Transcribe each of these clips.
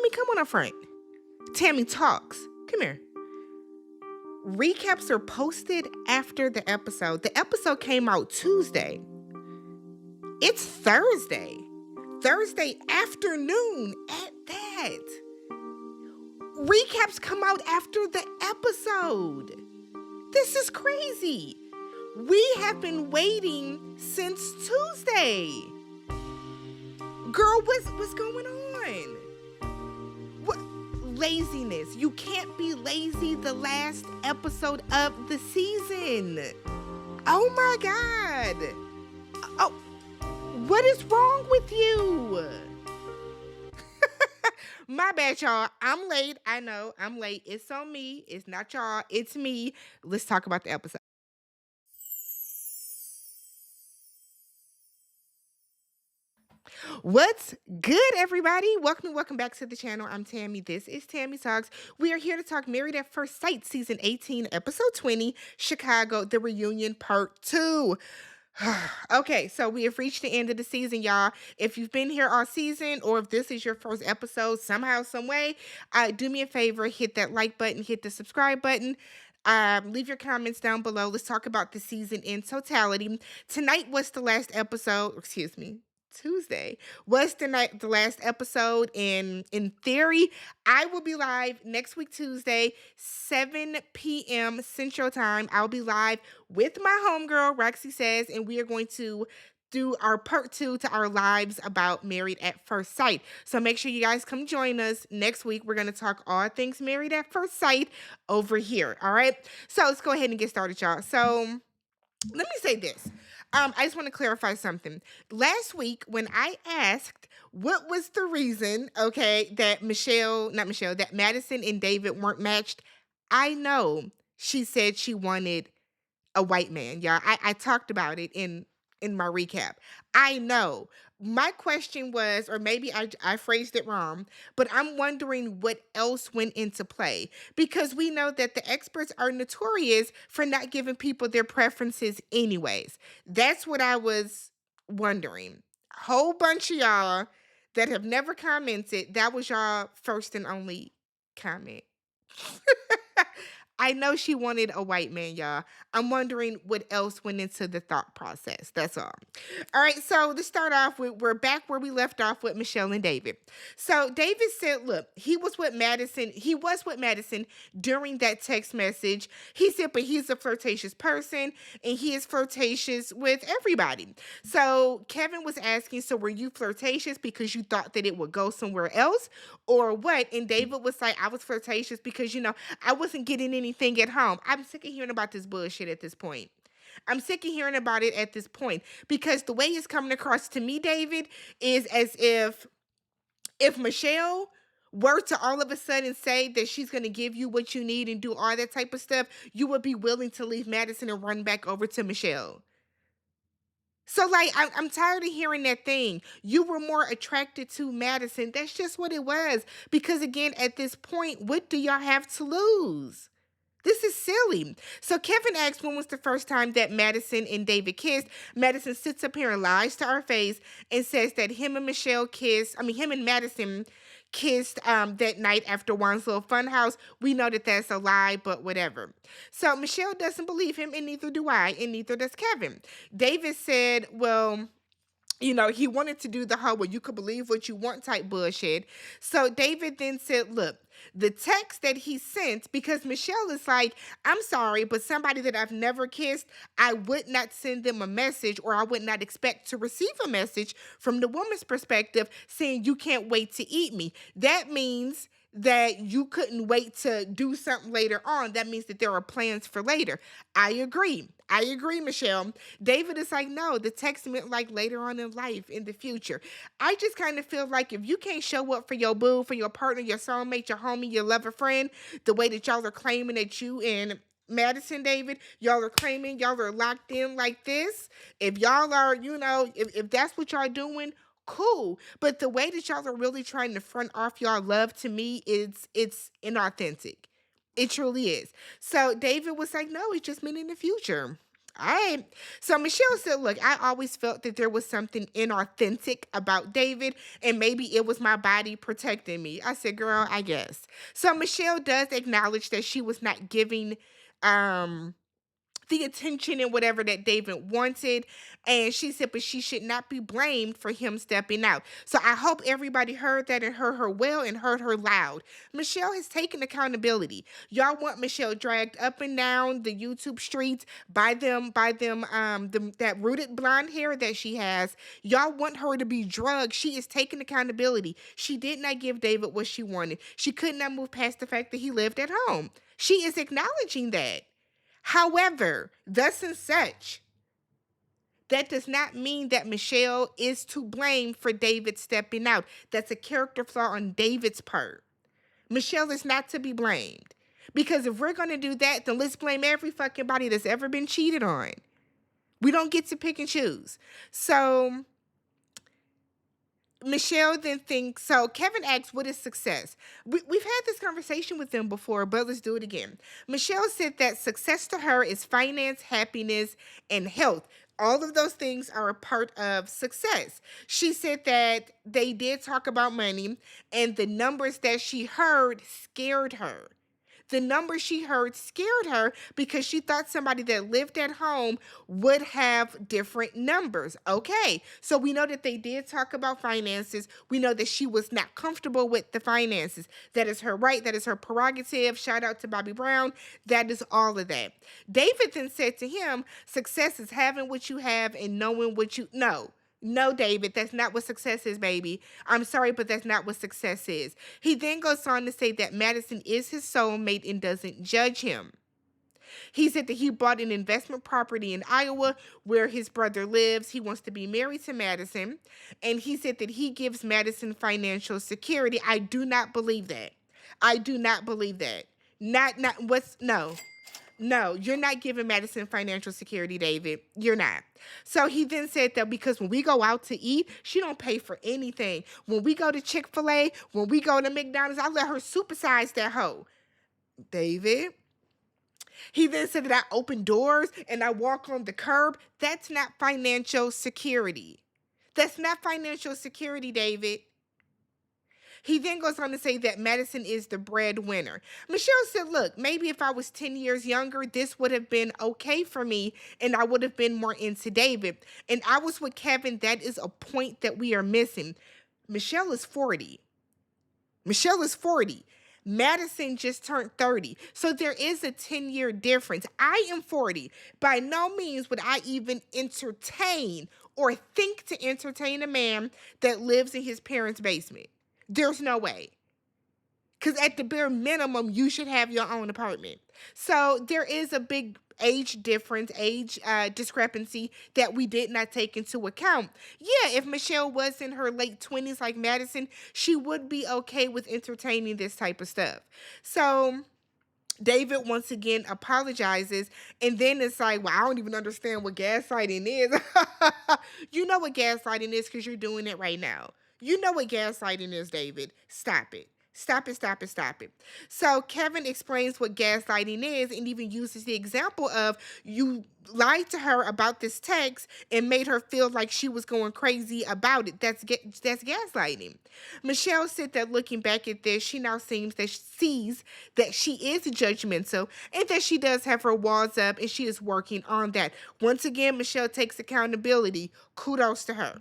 Tammy, come on up front. Tammy Talks. Come here. Recaps are posted after the episode. The episode came out Tuesday. It's Thursday. Thursday afternoon at that. Recaps come out after the episode. This is crazy. We have been waiting since Tuesday. Girl, what's going on? What laziness? You can't be lazy the last episode of the season. Oh my God. Oh, what is wrong with you? My bad, y'all. I'm late. I know I'm late. It's on me. It's not y'all. It's me. Let's talk about the episode. What's good, everybody? Welcome back to the channel. I'm Tammy. This is Tammy Talks. We are here to talk Married at First Sight, Season 18, Episode 20, Chicago, the Reunion, Part 2. Okay, so we have reached the end of the season, y'all. If you've been here all season, or if this is your first episode somehow, some way, do me a favor, hit that like button, hit the subscribe button. Leave your comments down below. Let's talk about the season in totality. Tonight was the last episode, Tuesday was the last episode. In theory, I will be live next week, Tuesday, 7 p.m. Central Time. I'll be live with my homegirl, Roxy Says, and we are going to do our part 2 to our lives about Married at First Sight. So make sure you guys come join us next week. We're going to talk all things Married at First Sight over here. All right. So let's go ahead and get started, y'all. So let me say this. I just want to clarify something. Last week, when I asked what was the reason, that that Madison and David weren't matched, I know she said she wanted a white man. Yeah, I talked about it in my recap. I know. My question was, or maybe I phrased it wrong, but I'm wondering what else went into play, because we know that the experts are notorious for not giving people their preferences anyways. That's what I was wondering. Whole bunch of y'all that have never commented, that was y'all first and only comment. I know she wanted a white man, y'all. I'm wondering what else went into the thought process. That's all. All right, so to start off, we're back where we left off with Michelle and David. So David said, look, he was with Madison during that text message. He said, but he's a flirtatious person, and he is flirtatious with everybody. So Kevin was asking, so were you flirtatious because you thought that it would go somewhere else, or what? And David was like, I was flirtatious because, I wasn't getting anything at home. I'm sick of hearing about this bullshit at this point. I'm sick of hearing about it at this point, because the way it's coming across to me, David, is as if Michelle were to all of a sudden say that she's going to give you what you need and do all that type of stuff, you would be willing to leave Madison and run back over to Michelle. So, I'm tired of hearing that thing. You were more attracted to Madison. That's just what it was. Because, again, at this point, what do y'all have to lose? This is silly. So Kevin asks when was the first time that Madison and David kissed. Madison sits up here and lies to our face and says that him and Madison kissed that night after Juan's little fun house. We know that that's a lie, but whatever. So Michelle doesn't believe him, and neither do I, and neither does Kevin. David said, well, he wanted to do the whole, well, you could believe what you want type bullshit. So David then said, look, the text that he sent, because Michelle is like, I'm sorry, but somebody that I've never kissed, I would not send them a message, or I would not expect to receive a message from the woman's perspective saying you can't wait to eat me. That means that you couldn't wait to do something later on. That means that there are plans for later. I agree, Michelle. David is like, no, the text meant like later on in life, in the future. I just kind of feel like if you can't show up for your boo, for your partner, your soulmate, your homie, your lover friend, the way that y'all are claiming that you and Madison, David, y'all are claiming y'all are locked in like this. If y'all are, if that's what y'all doing, cool. But the way that y'all are really trying to front off y'all love, to me, it's inauthentic. It truly is. So David was like, no, it's just meant in the future. All right. So Michelle said, look, I always felt that there was something inauthentic about David, and maybe it was my body protecting me. I said, girl, I guess. So Michelle does acknowledge that she was not giving um the attention and whatever that David wanted. And she said, but she should not be blamed for him stepping out. So I hope everybody heard that and heard her well and heard her loud. Michelle has taken accountability. Y'all want Michelle dragged up and down the YouTube streets that rooted blonde hair that she has. Y'all want her to be drugged. She is taking accountability. She did not give David what she wanted. She could not move past the fact that he lived at home. She is acknowledging that. However, thus and such, that does not mean that Michelle is to blame for David stepping out. That's a character flaw on David's part. Michelle is not to be blamed. Because if we're going to do that, then let's blame every fucking body that's ever been cheated on. We don't get to pick and choose. So Michelle then thinks, so Kevin asks, what is success? We've had this conversation with them before, but let's do it again. Michelle said that success to her is finance, happiness, and health. All of those things are a part of success. She said that they did talk about money, and the numbers that she heard scared her. The numbers she heard scared her because she thought somebody that lived at home would have different numbers. Okay, so we know that they did talk about finances. We know that she was not comfortable with the finances. That is her right. That is her prerogative. Shout out to Bobby Brown. That is all of that. David then said to him, success is having what you have and knowing what you know. No, David, that's not what success is, baby. I'm sorry, but that's not what success is. He then goes on to say that Madison is his soulmate and doesn't judge him. He said that he bought an investment property in Iowa where his brother lives. He wants to be married to Madison. And he said that he gives Madison financial security. I do not believe that. I do not believe that. No, you're not giving Madison financial security, David. You're not. So he then said that because when we go out to eat, she don't pay for anything. When we go to Chick-fil-A, when we go to McDonald's, I let her supersize that hoe. David. He then said that I open doors and I walk on the curb. That's not financial security. That's not financial security, David. He then goes on to say that Madison is the breadwinner. Michelle said, look, maybe if I was 10 years younger, this would have been okay for me and I would have been more into David. And I was with Kevin. That is a point that we are missing. Michelle is 40. Michelle is 40. Madison just turned 30. So there is a 10-year difference. I am 40. By no means would I even entertain or think to entertain a man that lives in his parents' basement. There's no way. Because at the bare minimum, you should have your own apartment. So there is a big age difference, age discrepancy that we did not take into account. Yeah, if Michelle was in her late 20s like Madison, she would be okay with entertaining this type of stuff. So David once again apologizes, and then it's like, well, I don't even understand what gaslighting is. You know what gaslighting is because you're doing it right now. You know what gaslighting is, David. Stop it. Stop it, stop it, stop it. So Kevin explains what gaslighting is and even uses the example of you lied to her about this text and made her feel like she was going crazy about it. That's gaslighting. Michelle said that looking back at this, she now sees that she is judgmental and that she does have her walls up and she is working on that. Once again, Michelle takes accountability. Kudos to her.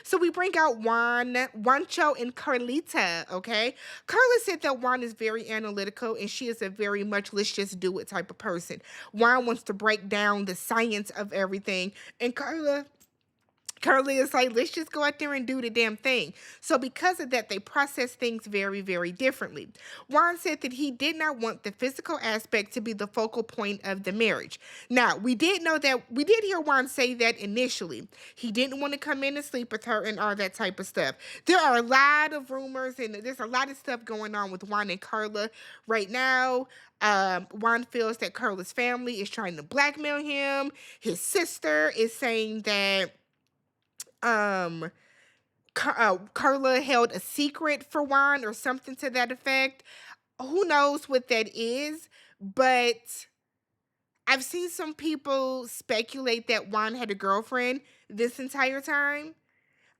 So we bring out Juancho, and Carlita, okay? Carla said that Juan is very analytical and she is a very much let's just do it type of person. Juan wants to break down the science of everything, and Carla is like, let's just go out there and do the damn thing. So because of that, they process things very, very differently. Juan said that he did not want the physical aspect to be the focal point of the marriage. Now, we did hear Juan say that initially. He didn't want to come in and sleep with her and all that type of stuff. There are a lot of rumors and there's a lot of stuff going on with Juan and Carla right now. Juan feels that Carla's family is trying to blackmail him. His sister is saying that Carla held a secret for Juan or something to that effect. Who knows what that is, but I've seen some people speculate that Juan had a girlfriend this entire time.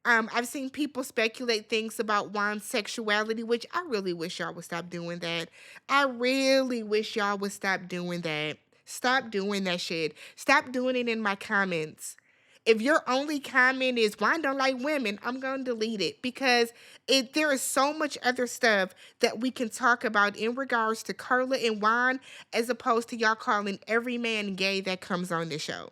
I've seen people speculate things about Juan's sexuality, which I really wish y'all would stop doing that. I really wish y'all would stop doing that. Stop doing that shit. Stop doing it in my comments. If your only comment is Juan don't like women, I'm gonna delete it because there is so much other stuff that we can talk about in regards to Carla and Juan, as opposed to y'all calling every man gay that comes on this show.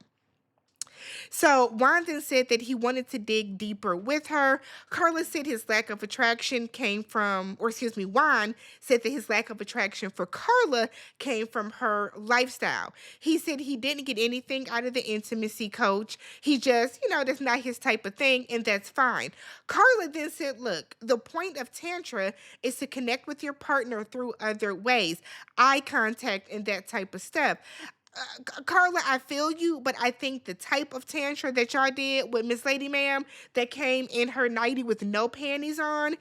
So Juan then said that he wanted to dig deeper with her. Carla said his lack of attraction came from, or excuse me, Juan said that his lack of attraction for Carla came from her lifestyle. He said he didn't get anything out of the intimacy coach. He just, that's not his type of thing, and that's fine. Carla then said, look, the point of Tantra is to connect with your partner through other ways, eye contact and that type of stuff. Carla, I feel you, but I think the type of tantra that y'all did with Miss Lady Ma'am that came in her nightie with no panties on,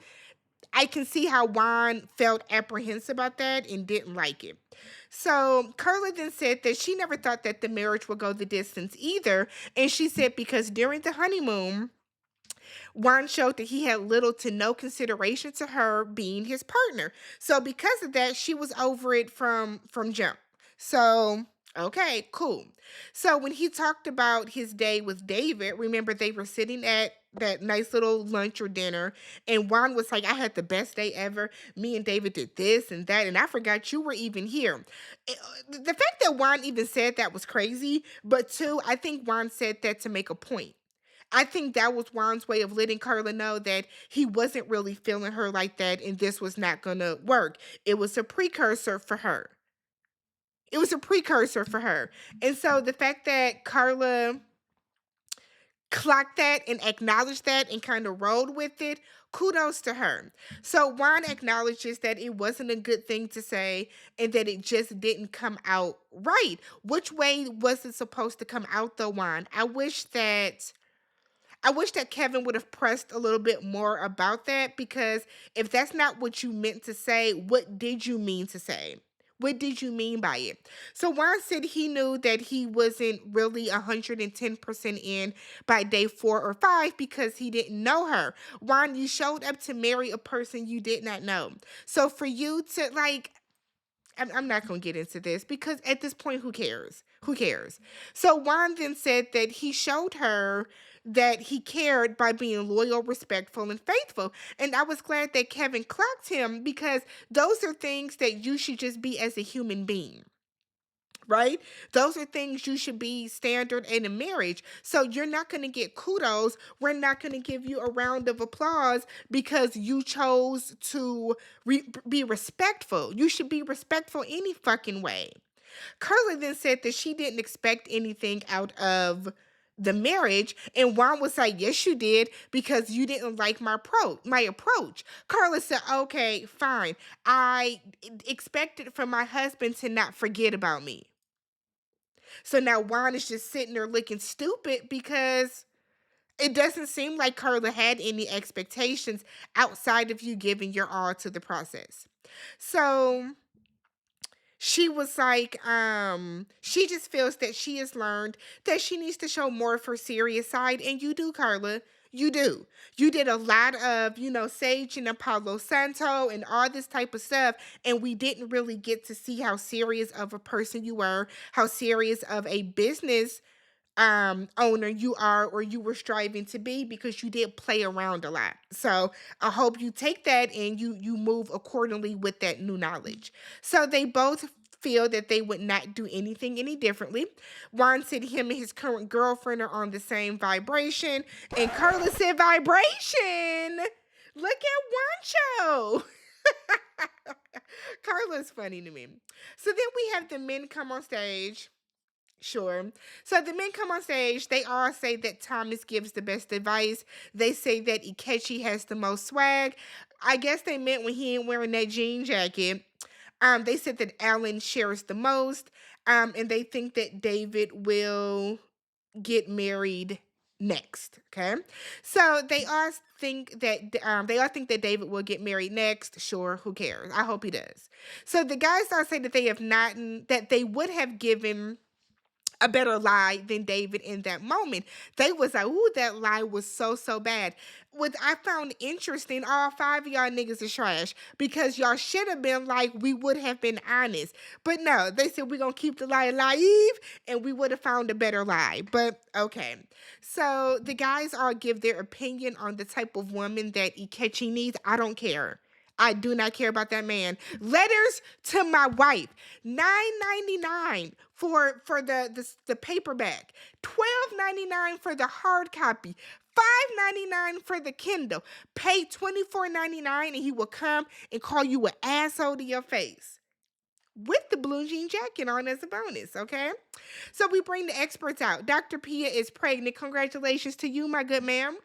I can see how Juan felt apprehensive about that and didn't like it. So Carla then said that she never thought that the marriage would go the distance either. And she said because during the honeymoon, Juan showed that he had little to no consideration to her being his partner. So because of that, she was over it from jump. So okay, cool. So when he talked about his day with David, remember they were sitting at that nice little lunch or dinner, and Juan was like, I had the best day ever. Me and David did this and that, and I forgot you were even here. The fact that Juan even said that was crazy, but two, I think Juan said that to make a point. I think that was Juan's way of letting Carla know that he wasn't really feeling her like that and this was not going to work. It was a precursor for her. It was a precursor for her. And so the fact that Carla clocked that and acknowledged that and kind of rolled with it, kudos to her. So Juan acknowledges that it wasn't a good thing to say and that it just didn't come out right. Which way was it supposed to come out though, Juan? I wish that Kevin would have pressed a little bit more about that, because if that's not what you meant to say, what did you mean to say? What did you mean by it? So Juan said he knew that he wasn't really 110% in by day 4 or 5 because he didn't know her. Juan, you showed up to marry a person you did not know. So for you to I'm not going to get into this because at this point, who cares? Who cares? So Juan then said that he showed her that he cared by being loyal, respectful, and faithful. And I was glad that Kevin clocked him because those are things that you should just be as a human being. Right? Those are things you should be standard in a marriage. So you're not going to get kudos. We're not going to give you a round of applause because you chose to be respectful. You should be respectful any fucking way. Carla then said that she didn't expect anything out of the marriage, and Juan was like, yes, you did, because you didn't like my approach. Carla said, okay, fine. I expected for my husband to not forget about me. So now Juan is just sitting there looking stupid because it doesn't seem like Carla had any expectations outside of you giving your all to the process. So she was like, she just feels that she has learned that she needs to show more of her serious side. And you do, Carla. You do. You did a lot of, Sage and Apollo Santo and all this type of stuff. And we didn't really get to see how serious of a person you were, how serious of a business owner you are or you were striving to be, because you did play around a lot. So I hope you take that and you move accordingly with that new knowledge. So they both feel that they would not do anything any differently. Juan said him and his current girlfriend are on the same vibration, and Carla said vibration. Look at Juancho. Carla's funny to me. So then we have the men come on stage. Sure. So the men come on stage. They all say that Thomas gives the best advice. They say that Ekachi has the most swag. I guess they meant when he ain't wearing that jean jacket. They said that Alan shares the most. And they think that David will get married next. Okay. So they all think that David will get married next. Sure, who cares? I hope he does. So the guys all say that they have not that they would have given a better lie than David in that moment. They was like, ooh, that lie was so bad. What I found interesting, all five of y'all niggas is trash because y'all should have been like, we would have been honest. But no, they said we're gonna keep the lie alive and we would have found a better lie. But okay. So the guys all give their opinion on the type of woman that Ekachi needs. I don't care. I do not care about that man. Letters to my wife. $9.99 for the paperback. $12.99 for the hard copy. $5.99 for the Kindle. Pay $24.99 and he will come and call you an asshole to your face. With the blue jean jacket on as a bonus, okay? So we bring the experts out. Dr. Pia is pregnant. Congratulations to you, my good ma'am.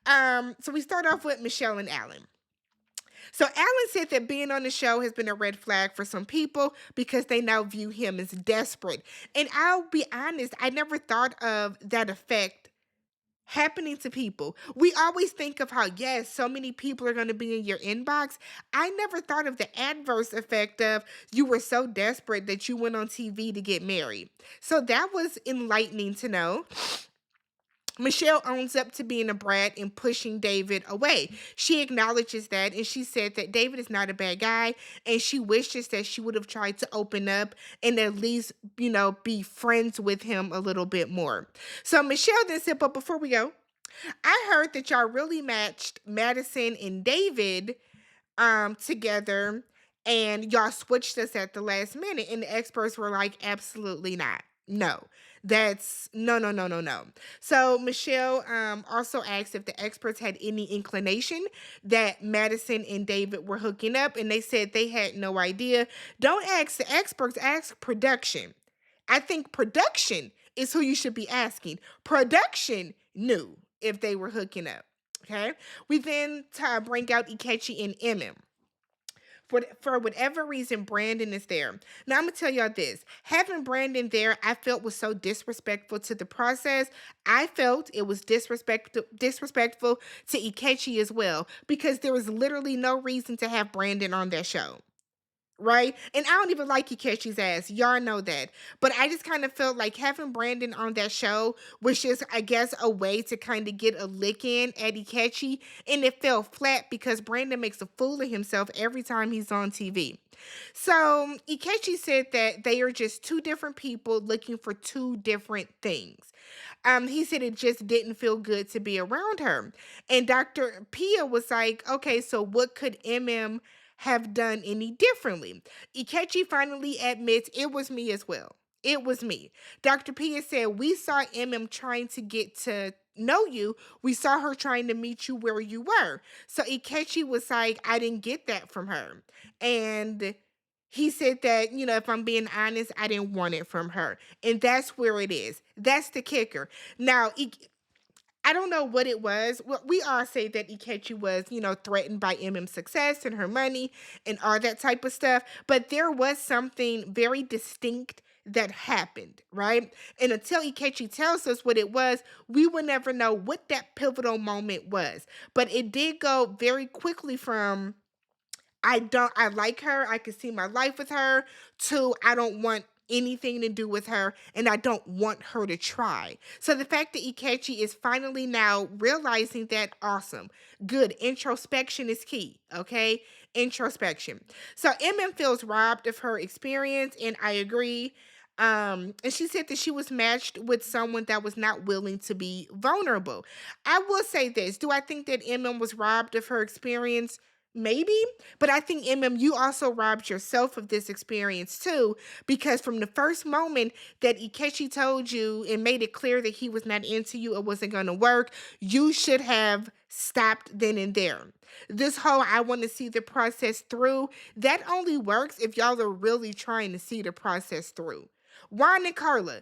So we start off with Michelle and Alan. So Alan said that being on the show has been a red flag for some people because they now view him as desperate. And I'll be honest, I never thought of that effect happening to people. We always think of how, yes, so many people are going to be in your inbox. I never thought of the adverse effect of you were so desperate that you went on TV to get married. So that was enlightening to know. Michelle owns up to being a brat and pushing David away. She acknowledges that and she said that David is not a bad guy and she wishes that she would have tried to open up and at least, be friends with him a little bit more. So Michelle then said, but before we go, I heard that y'all really matched Madison and David together and y'all switched us at the last minute. And the experts were like, absolutely not. No, that's no. So Michelle also asked if the experts had any inclination that Madison and David were hooking up, and they said they had no idea. Don't ask the experts, ask production. I think production is who you should be asking. Production knew if they were hooking up. Okay. We then bring out Ekachi and Emem. For whatever reason, Brandon is there. Now, I'm going to tell y'all this. Having Brandon there, I felt was so disrespectful to the process. I felt it was disrespectful to Ekachi as well because there was literally no reason to have Brandon on that show. Right? And I don't even like Ikachi's ass. Y'all know that. But I just kind of felt like having Brandon on that show was just, I guess, a way to kind of get a lick in at Ekachi. And it fell flat because Brandon makes a fool of himself every time he's on TV. So Ekachi said that they are just two different people looking for two different things. He said it just didn't feel good to be around her. And Dr. Pia was like, okay, so what could Emem have done any differently? Ekachi finally admits it was me as well. It was me. Dr. Pia said, we saw Emem trying to get to know you. We saw her trying to meet you where you were. So Ekachi was like, I didn't get that from her. And he said that, if I'm being honest, I didn't want it from her. And that's where it is. That's the kicker. Now, I don't know what it was. Well, we all say that Ekachi was, threatened by Emem's success and her money and all that type of stuff. But there was something very distinct that happened, right? And until Ekachi tells us what it was, we will never know what that pivotal moment was. But it did go very quickly from I like her, I can see my life with her, to I don't want anything to do with her and I don't want her to try. So the fact that Ekachi is finally now realizing that, awesome. Good. Introspection is key. Okay. Introspection. So Emem feels robbed of her experience, and I agree. And she said that she was matched with someone that was not willing to be vulnerable. I will say this. Do I think that Emem was robbed of her experience? Maybe, but I think Emem, you also robbed yourself of this experience too, because from the first moment that Ekachi told you and made it clear that he was not into you, it wasn't going to work, you should have stopped then and there. This whole I want to see the process through, that only works if y'all are really trying to see the process through. Juan and Carla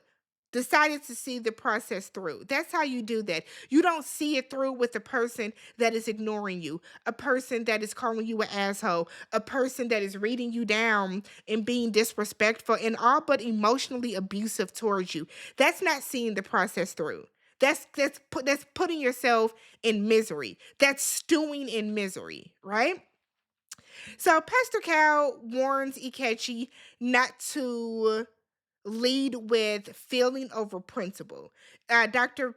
decided to see the process through. That's how you do that. You don't see it through with a person that is ignoring you, a person that is calling you an asshole, a person that is reading you down and being disrespectful and all but emotionally abusive towards you. That's not seeing the process through. That's putting yourself in misery. That's stewing in misery, right? So Pastor Cal warns Ekachi not to lead with feeling over principle. Not Doctor,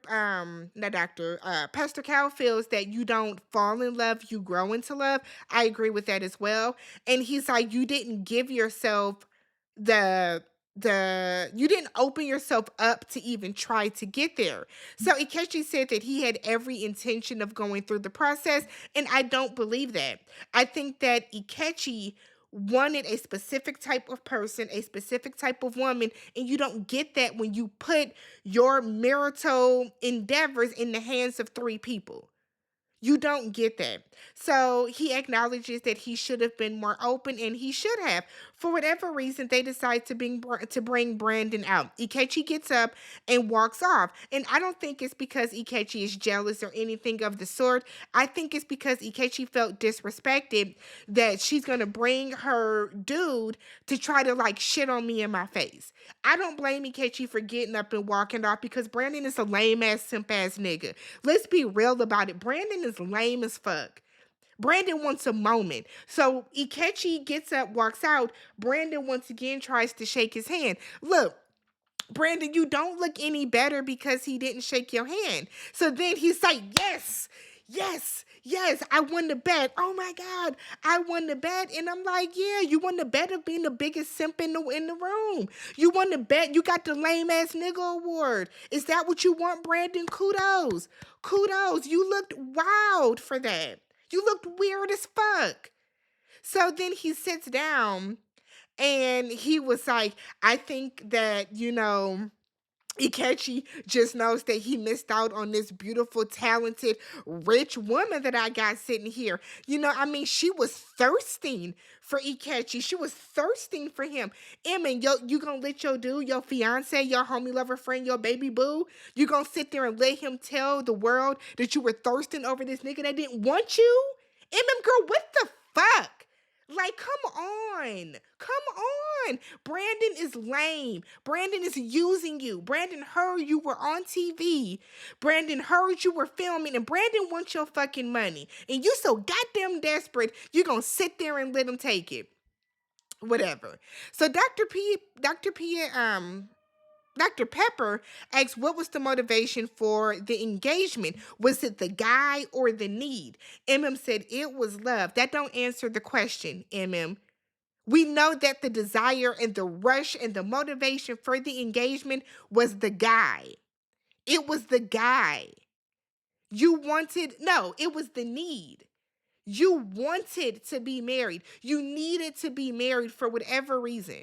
Pastor Cal feels that you don't fall in love, you grow into love. I agree with that as well. And he's like, you didn't give yourself the you didn't open yourself up to even try to get there. So Ikechi said that he had every intention of going through the process, and I don't believe that. I think that Ikechi wanted a specific type of person, a specific type of woman, and you don't get that when you put your marital endeavors in the hands of three people. You don't get that. So he acknowledges that he should have been more open, and he should have. For whatever reason, they decide to bring Brandon out. Ikechi gets up and walks off. And I don't think it's because Ikechi is jealous or anything of the sort. I think it's because Ikechi felt disrespected that she's going to bring her dude to try to like shit on me in my face. I don't blame Ikechi for getting up and walking off because Brandon is a lame ass, simp ass nigga. Let's be real about it. Brandon is lame as fuck. Brandon wants a moment. So Ikechi gets up, walks out. Brandon once again tries to shake his hand. Look, Brandon, you don't look any better because he didn't shake your hand. So then he's like, yes, yes, yes, I won the bet. Oh my God, I won the bet. And I'm like, yeah, you won the bet of being the biggest simp in the room. You won the bet. You got the lame ass nigga award. Is that what you want, Brandon? Kudos. Kudos. You looked wild for that. You looked weird as fuck. So then he sits down and he was like, I think that, Ikechi just knows that he missed out on this beautiful, talented, rich woman that I got sitting here. She was thirsting for Ikechi. She was thirsting for him. Emem, you gonna let your dude, your fiance, your homie lover friend, your baby boo, you gonna sit there and let him tell the world that you were thirsting over this nigga that didn't want you? Emem, girl, what the fuck? Like, come on. Come on. Brandon is lame. Brandon is using you. Brandon heard you were on TV. Brandon heard you were filming, and Brandon wants your fucking money. And you so goddamn desperate, you gonna sit there and let him take it. Whatever. So Dr. Pepper asked what was the motivation for the engagement. Was it the guy or the need? Emem said it was love. That don't answer the question, Emem. We know that the desire and the rush and the motivation for the engagement was the guy. It was the guy. No, it was the need. You wanted to be married. You needed to be married for whatever reason.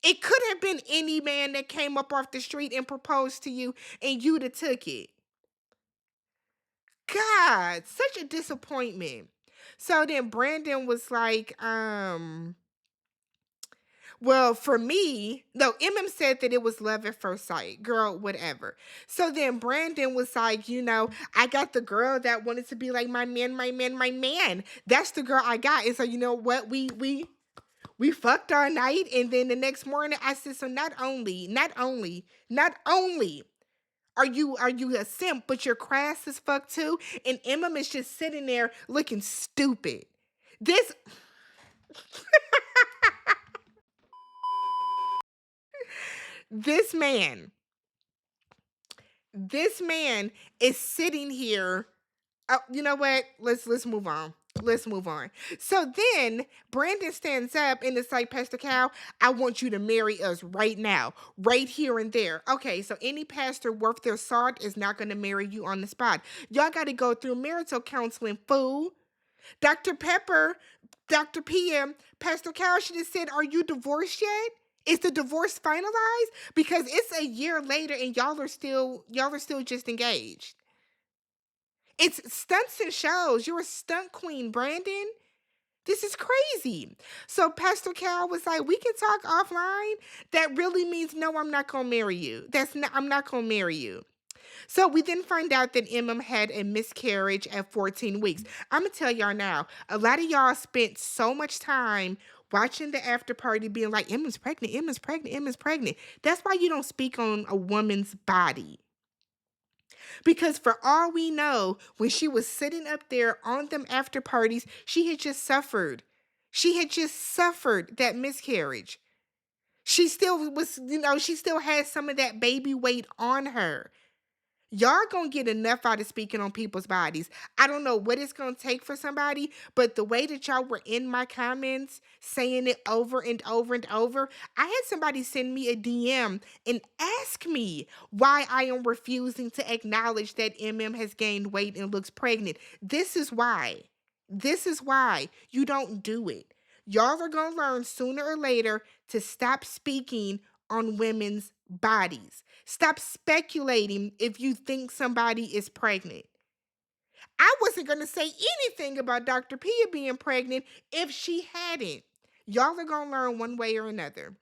It could have been any man that came up off the street and proposed to you and you'd have took it. God, such a disappointment. So then Brandon was like, well, for me, no, Emem said that it was love at first sight. Girl, whatever. So then Brandon was like, I got the girl that wanted to be like my man, my man, my man. That's the girl I got. And so you know what? We fucked our night, and then the next morning I said, so not only are you a simp, but you're crass as fuck too. And Emma is just sitting there looking stupid. This this man, this man is sitting here. Oh, you know what? Let's move on. Let's move on. So then Brandon stands up and it's like, Pastor Cal, I want you to marry us right now, right here and there. Okay, so any pastor worth their salt is not going to marry you on the spot. Y'all got to go through marital counseling, fool. Dr. Pepper, Dr. PM, Pastor Cal should have said, are you divorced yet? Is the divorce finalized? Because it's a year later and y'all are still just engaged. It's stunts and shows. You're a stunt queen, Brandon. This is crazy. So Pastor Cal was like, we can talk offline. That really means no, I'm not gonna marry you. I'm not gonna marry you. So we then find out that Emem had a miscarriage at 14 weeks. I'm gonna tell y'all now, a lot of y'all spent so much time watching the after party being like, Emem's pregnant, Emem's pregnant, Emem's pregnant. That's why you don't speak on a woman's body. Because for all we know, when she was sitting up there on them after parties, she had just suffered. She had just suffered that miscarriage. She still was, she still has some of that baby weight on her. Y'all gonna get enough out of speaking on people's bodies. I don't know what it's gonna take for somebody, but the way that y'all were in my comments saying it over and over and over, I had somebody send me a DM and ask me why I am refusing to acknowledge that Emem has gained weight and looks pregnant. This is why. This is why you don't do it. Y'all are gonna learn sooner or later to stop speaking on women's bodies. Stop speculating if you think somebody is pregnant. I wasn't going to say anything about Dr. Pia being pregnant if she hadn't. Y'all are going to learn one way or another.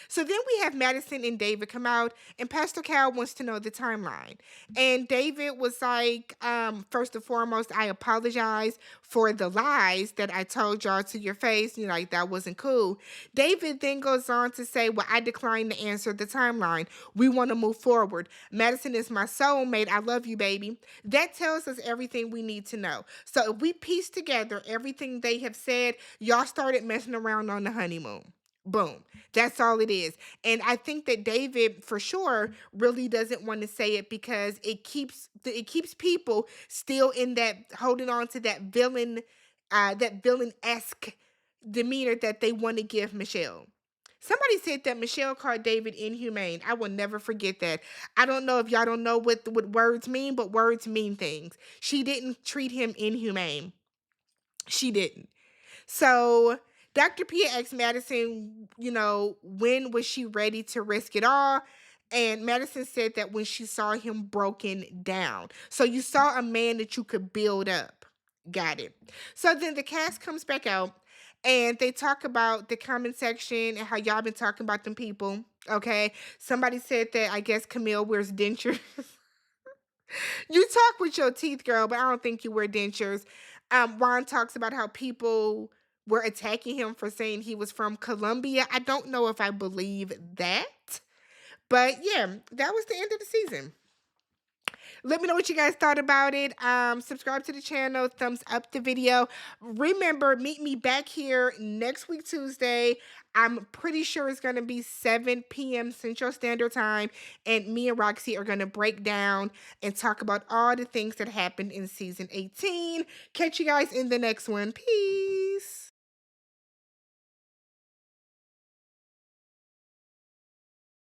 So then we have Madison and David come out, and Pastor Cal wants to know the timeline. And David was like, first and foremost, I apologize for the lies that I told y'all to your face. Like, that wasn't cool. David then goes on to say, well, I decline to answer the timeline. We want to move forward. Madison is my soulmate. I love you, baby. That tells us everything we need to know. So if we piece together everything they have said, y'all started messing around on the honeymoon. Boom. That's all it is. And I think that David, for sure, really doesn't want to say it because it keeps people still in that, holding on to that villain-esque demeanor that they want to give Michelle. Somebody said that Michelle called David inhumane. I will never forget that. I don't know if y'all don't know what words mean, but words mean things. She didn't treat him inhumane. She didn't. So Dr. Pia asked Madison, when was she ready to risk it all? And Madison said that when she saw him broken down. So you saw a man that you could build up. Got it. So then the cast comes back out and they talk about the comment section and how y'all been talking about them people. Okay. Somebody said that I guess Camille wears dentures. You talk with your teeth, girl, but I don't think you wear dentures. Juan talks about how people were attacking him for saying he was from Colombia. I don't know if I believe that, but yeah, that was the end of the season. Let me know what you guys thought about it. Subscribe to the channel, thumbs up the video. Remember, meet me back here next week, Tuesday. I'm pretty sure it's going to be 7 p.m. Central Standard Time. And me and Roxy are going to break down and talk about all the things that happened in season 18. Catch you guys in the next one. Peace.